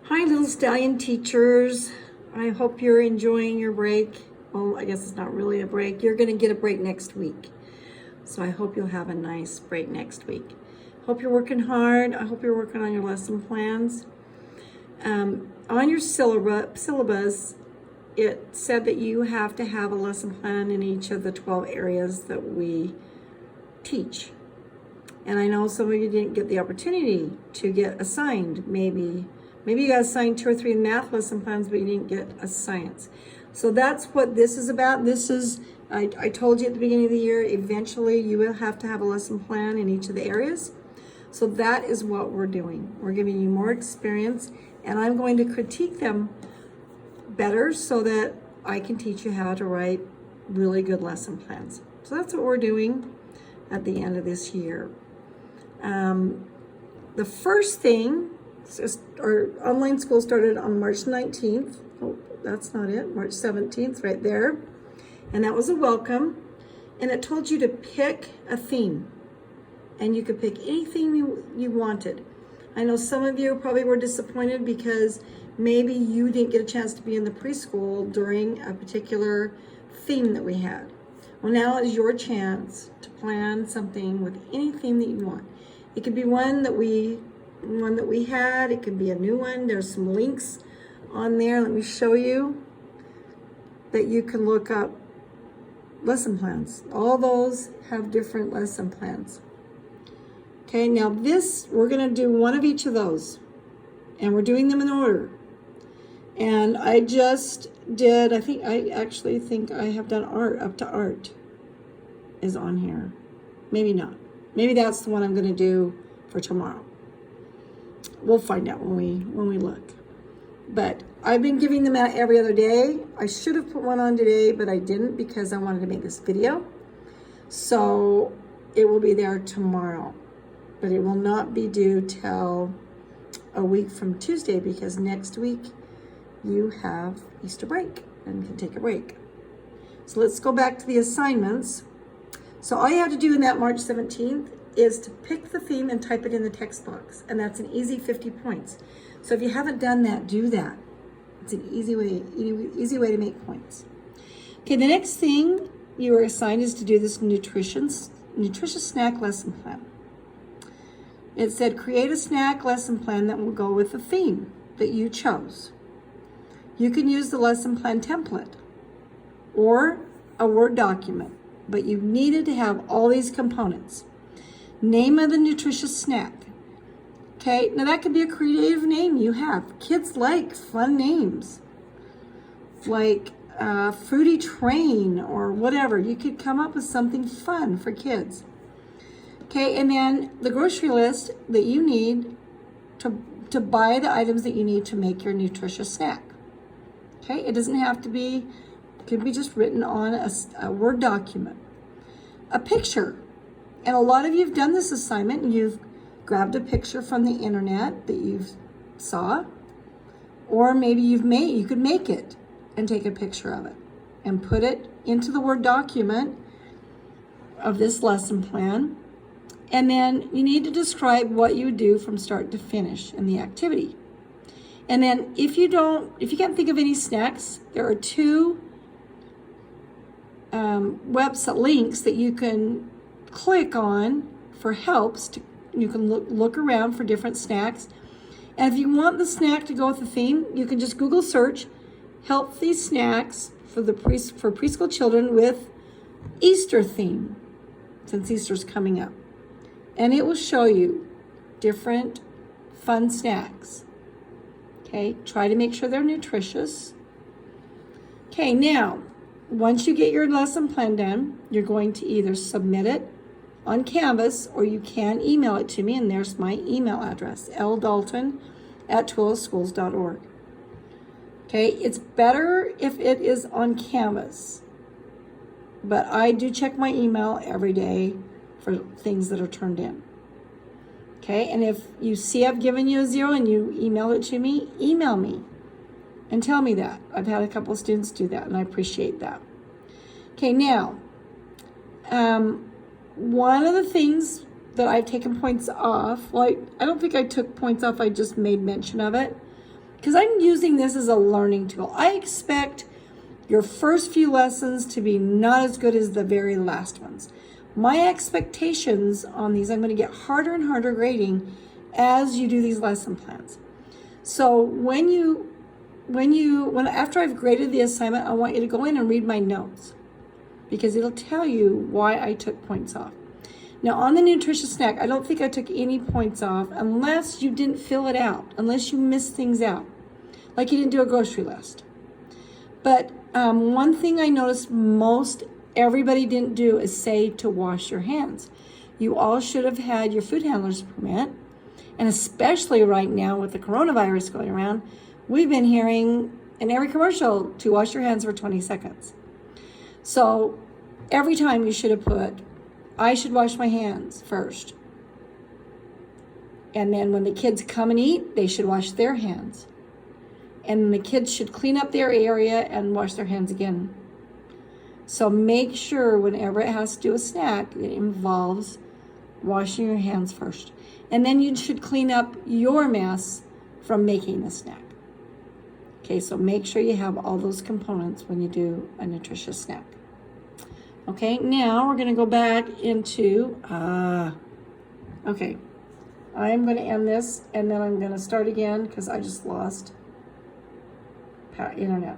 Hi, Little Stallion teachers. I hope you're enjoying your break. Well, I guess it's not really a break. You're going to get a break next week. So I hope you'll have a nice break next week. Hope you're working hard. I hope you're working on your lesson plans. On your syllabus, it said that you have to have a lesson plan in each of the 12 areas that we teach. And I know some of you didn't get the opportunity to get assigned. Maybe you got assigned 2 or 3 math lesson plans, but you didn't get a science. So that's what this is about. This is, I told you at the beginning of the year, eventually you will have to have a lesson plan in each of the areas. So that is what we're doing. We're giving you more experience, and I'm going to critique them better so that I can teach you how to write really good lesson plans. So that's what we're doing at the end of this year. The first thing, our online school started on March 19th. Oh, that's not it. March 17th, right there. And that was a welcome. And it told you to pick a theme. And you could pick anything you wanted. I know some of you probably were disappointed because maybe you didn't get a chance to be in the preschool during a particular theme that we had. Well, now is your chance to plan something with any theme that you want. It could be one that we had. It could be a new one. There's some links on there. Let me show you that you can look up lesson plans. All those have different lesson plans. Okay, now we're going to do one of each of those, and we're doing them in order. And I just did, I actually think I have done art, up to art is on here. Maybe not. Maybe that's the one I'm going to do for tomorrow. We'll find out when we look. But I've been giving them out every other day. I should have put one on today, but I didn't because I wanted to make this video. So it will be there tomorrow. But it will not be due till a week from Tuesday because next week you have Easter break and can take a break. So let's go back to the assignments. So all you have to do in that March 17th is to pick the theme and type it in the text box. And that's an easy 50 points. So if you haven't done that, do that. It's an easy way to make points. Okay, the next thing you are assigned is to do this nutritious snack lesson plan. It said create a snack lesson plan that will go with the theme that you chose. You can use the lesson plan template or a Word document, but you needed to have all these components. Name of the nutritious snack. Okay, now that could be a creative name you have. Kids like fun names, like Fruity Train or whatever. You could come up with something fun for kids. Okay, and then the grocery list that you need to buy the items that you need to make your nutritious snack. Okay, it doesn't have to be, it could be just written on a Word document. A picture, and a lot of you have done this assignment and you've grabbed a picture from the internet that you saw, or maybe you could make it and take a picture of it and put it into the Word document of this lesson plan. And then you need to describe what you do from start to finish in the activity. And then if you can't think of any snacks, there are 2 website links that you can click on for helps. You can look around for different snacks. And if you want the snack to go with the theme, you can just Google search healthy snacks for preschool children with Easter theme, since Easter's coming up. And it will show you different fun snacks. Okay, try to make sure they're nutritious. Okay, now, once you get your lesson plan done, you're going to either submit it on Canvas or you can email it to me, and there's my email address, ldalton@twillaschools.org. Okay, it's better if it is on Canvas, but I do check my email every day for things that are turned in. Okay, and if you see I've given you a 0 and you email it to me, email me and tell me that. I've had a couple of students do that and I appreciate that. Okay, now, one of the things that I've taken points off, well, I don't think I took points off, I just made mention of it, because I'm using this as a learning tool. I expect your first few lessons to be not as good as the very last ones. My expectations on these, I'm going to get harder and harder grading as you do these lesson plans. So after I've graded the assignment, I want you to go in and read my notes, because it'll tell you why I took points off. Now on the nutritious snack, I don't think I took any points off unless you didn't fill it out, unless you missed things out, like you didn't do a grocery list. But one thing I noticed most everybody didn't do is say to wash your hands. You all should have had your food handler's permit, and especially right now with the coronavirus going around, we've been hearing in every commercial to wash your hands for 20 seconds. So every time you should have put, I should wash my hands first. And then when the kids come and eat, they should wash their hands. And the kids should clean up their area and wash their hands again. So make sure whenever it has to do a snack, it involves washing your hands first. And then you should clean up your mess from making the snack. Okay, so make sure you have all those components when you do a nutritious snack. Okay, now we're going to go back into, okay, I'm going to end this and then I'm going to start again because I just lost internet.